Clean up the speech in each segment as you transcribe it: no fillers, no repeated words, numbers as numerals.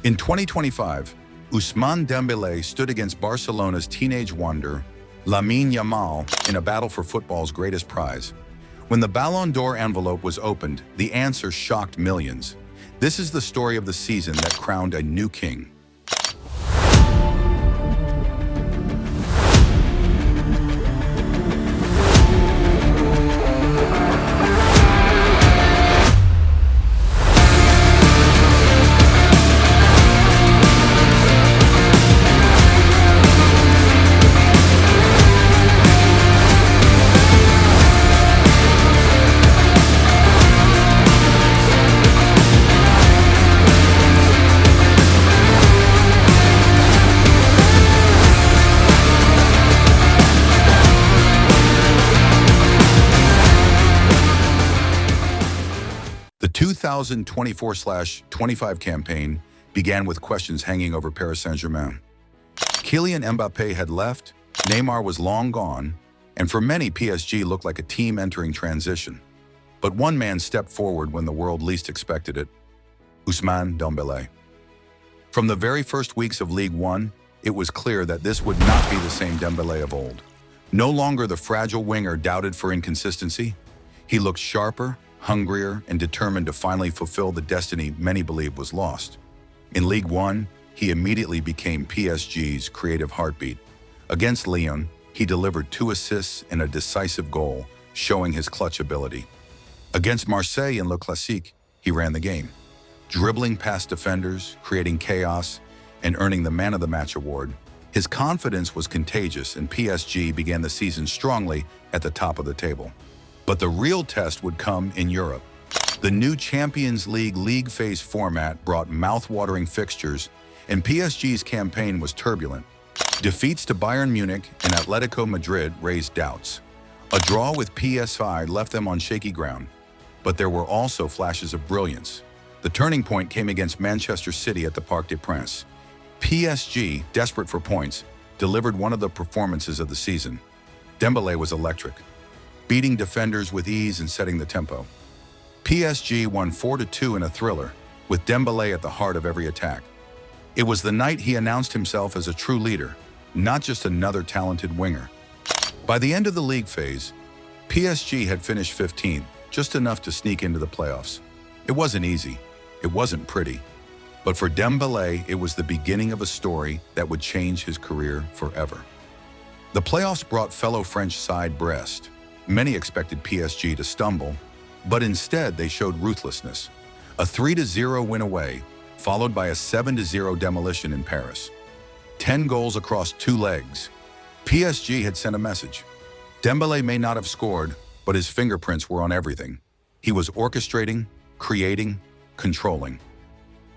In 2025, Ousmane Dembélé stood against Barcelona's teenage wonder, Lamine Yamal, in a battle for football's greatest prize. When the Ballon d'Or envelope was opened, the answer shocked millions. This is the story of the season that crowned a new king. The 2024/25 campaign began with questions hanging over Paris Saint-Germain. Kylian Mbappé had left, Neymar was long gone, and for many, PSG looked like a team entering transition. But one man stepped forward when the world least expected it: Ousmane Dembélé. From the very first weeks of Ligue 1, it was clear that this would not be the same Dembélé of old. No longer the fragile winger doubted for inconsistency, he looked sharper, hungrier, and determined to finally fulfill the destiny many believed was lost. In Ligue 1, he immediately became PSG's creative heartbeat. Against Lyon, he delivered 2 assists and a decisive goal, showing his clutch ability. Against Marseille in Le Classique, he ran the game, dribbling past defenders, creating chaos, and earning the Man of the Match award. His confidence was contagious, and PSG began the season strongly at the top of the table. But the real test would come in Europe. The new Champions League phase format brought mouth-watering fixtures, and PSG's campaign was turbulent. Defeats to Bayern Munich and Atletico Madrid raised doubts. A draw with PSV left them on shaky ground. But there were also flashes of brilliance. The turning point came against Manchester City at the Parc des Princes. PSG, desperate for points, delivered one of the performances of the season. Dembélé was electric, beating defenders with ease and setting the tempo. PSG won 4-2 in a thriller, with Dembélé at the heart of every attack. It was the night he announced himself as a true leader, not just another talented winger. By the end of the league phase, PSG had finished 15th, just enough to sneak into the playoffs. It wasn't easy, it wasn't pretty, but for Dembélé, it was the beginning of a story that would change his career forever. The playoffs brought fellow French side Brest. Many expected PSG to stumble, but instead they showed ruthlessness. A 3-0 win away, followed by a 7-0 demolition in Paris. 10 goals across 2 legs. PSG had sent a message. Dembélé may not have scored, but his fingerprints were on everything. He was orchestrating, creating, controlling.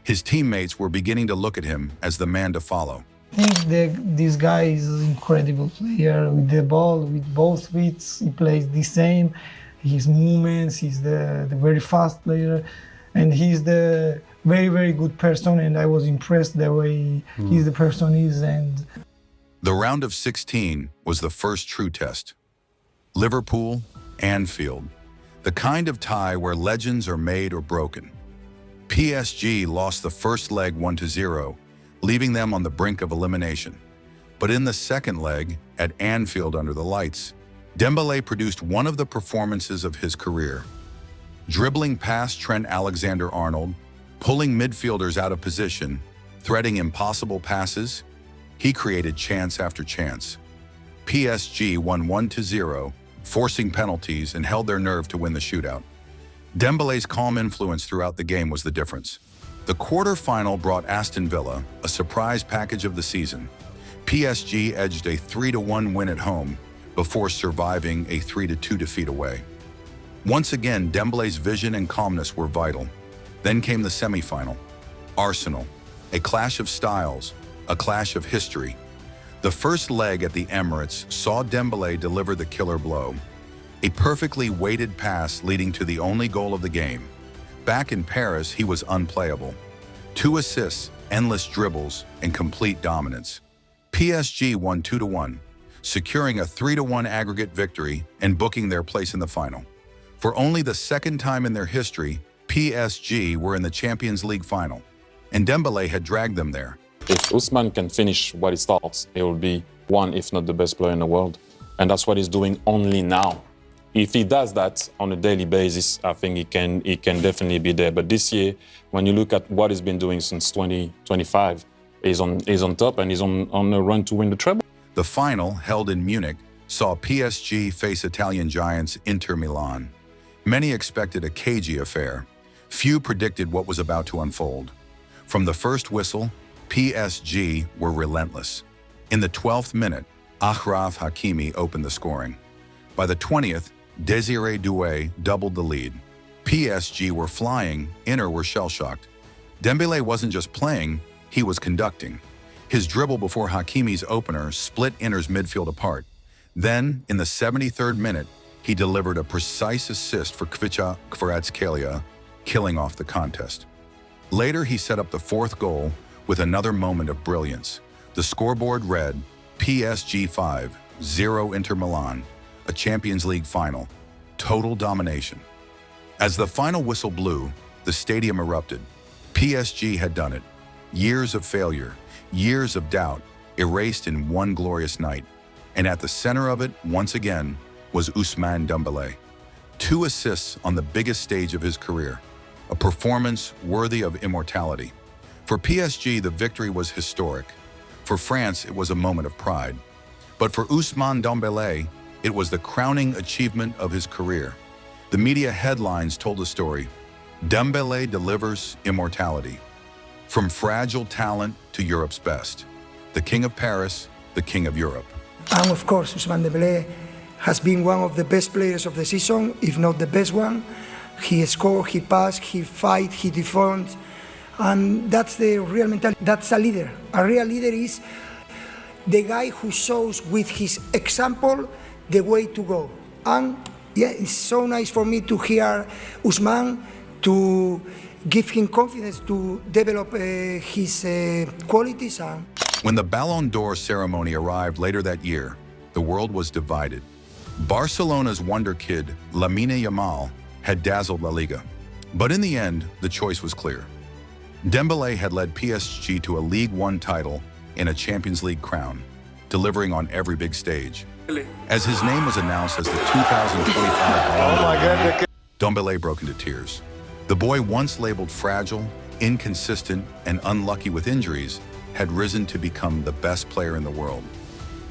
His teammates were beginning to look at him as the man to follow. I think this guy is an incredible player with the ball, with both feet. He plays the same. His movements, he's the very fast player, and he's the very, very good person, and I was impressed the way he's the person is. And the round of 16 was the first true test. Liverpool, Anfield, the kind of tie where legends are made or broken. PSG lost the first leg 1-0, leaving them on the brink of elimination. But in the second leg, at Anfield under the lights, Dembélé produced one of the performances of his career. Dribbling past Trent Alexander-Arnold, pulling midfielders out of position, threading impossible passes, he created chance after chance. PSG won 1-0, forcing penalties and held their nerve to win the shootout. Dembélé's calm influence throughout the game was the difference. The quarter-final brought Aston Villa, a surprise package of the season. PSG edged a 3-1 win at home before surviving a 3-2 defeat away. Once again, Dembélé's vision and calmness were vital. Then came the semi-final. Arsenal, a clash of styles, a clash of history. The first leg at the Emirates saw Dembélé deliver the killer blow. A perfectly weighted pass leading to the only goal of the game. Back in Paris, he was unplayable. 2 assists, endless dribbles, and complete dominance. PSG won 2-1, securing a 3-1 aggregate victory and booking their place in the final. For only the second time in their history, PSG were in the Champions League final. and Dembélé had dragged them there. If Ousmane can finish what he starts, he will be one, if not the best player in the world. And that's what he's doing only now. If he does that on a daily basis, I think he can definitely be there. But this year, when you look at what he's been doing since 2025, he's on top and he's on a run to win the treble. The final, held in Munich, saw PSG face Italian giants Inter Milan. Many expected a cagey affair. Few predicted what was about to unfold. From the first whistle, PSG were relentless. In the 12th minute, Achraf Hakimi opened the scoring. By the 20th, Désiré Doué doubled the lead. PSG were flying, Inter were shell-shocked. Dembélé wasn't just playing, he was conducting. His dribble before Hakimi's opener split Inter's midfield apart. Then, in the 73rd minute, he delivered a precise assist for Kvicha Kvaratskhelia, killing off the contest. Later, he set up the fourth goal with another moment of brilliance. The scoreboard read, PSG 5, 0 Inter Milan, a Champions League final, total domination. As the final whistle blew, the stadium erupted. PSG had done it. Years of failure, years of doubt, erased in one glorious night. And at the center of it, once again, was Ousmane Dembélé. 2 assists on the biggest stage of his career, a performance worthy of immortality. For PSG, the victory was historic. For France, it was a moment of pride. But for Ousmane Dembélé, it was the crowning achievement of his career. The media headlines told the story. Dembélé delivers immortality. From fragile talent to Europe's best. The King of Paris, the King of Europe. And of course, Ousmane Dembélé has been one of the best players of the season, if not the best one. He scored, he passed, he fight, he defends. And that's the real mentality. That's a leader. A real leader is the guy who shows with his example the way to go. And yeah, it's so nice for me to hear Ousmane, to give him confidence to develop his qualities. When the Ballon d'Or ceremony arrived later that year, the world was divided. Barcelona's wonder kid, Lamine Yamal, had dazzled La Liga. But in the end, the choice was clear. Dembélé had led PSG to a Ligue 1 title and a Champions League crown, delivering on every big stage. As his name was announced as the 2025 Ballon d'Or, Dembélé broke into tears. The boy, once labeled fragile, inconsistent, and unlucky with injuries, had risen to become the best player in the world.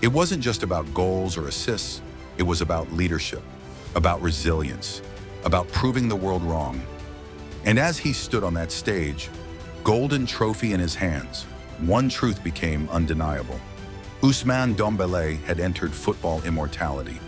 It wasn't just about goals or assists, it was about leadership, about resilience, about proving the world wrong. And as he stood on that stage, golden trophy in his hands, one truth became undeniable. Ousmane Dembélé had entered football immortality.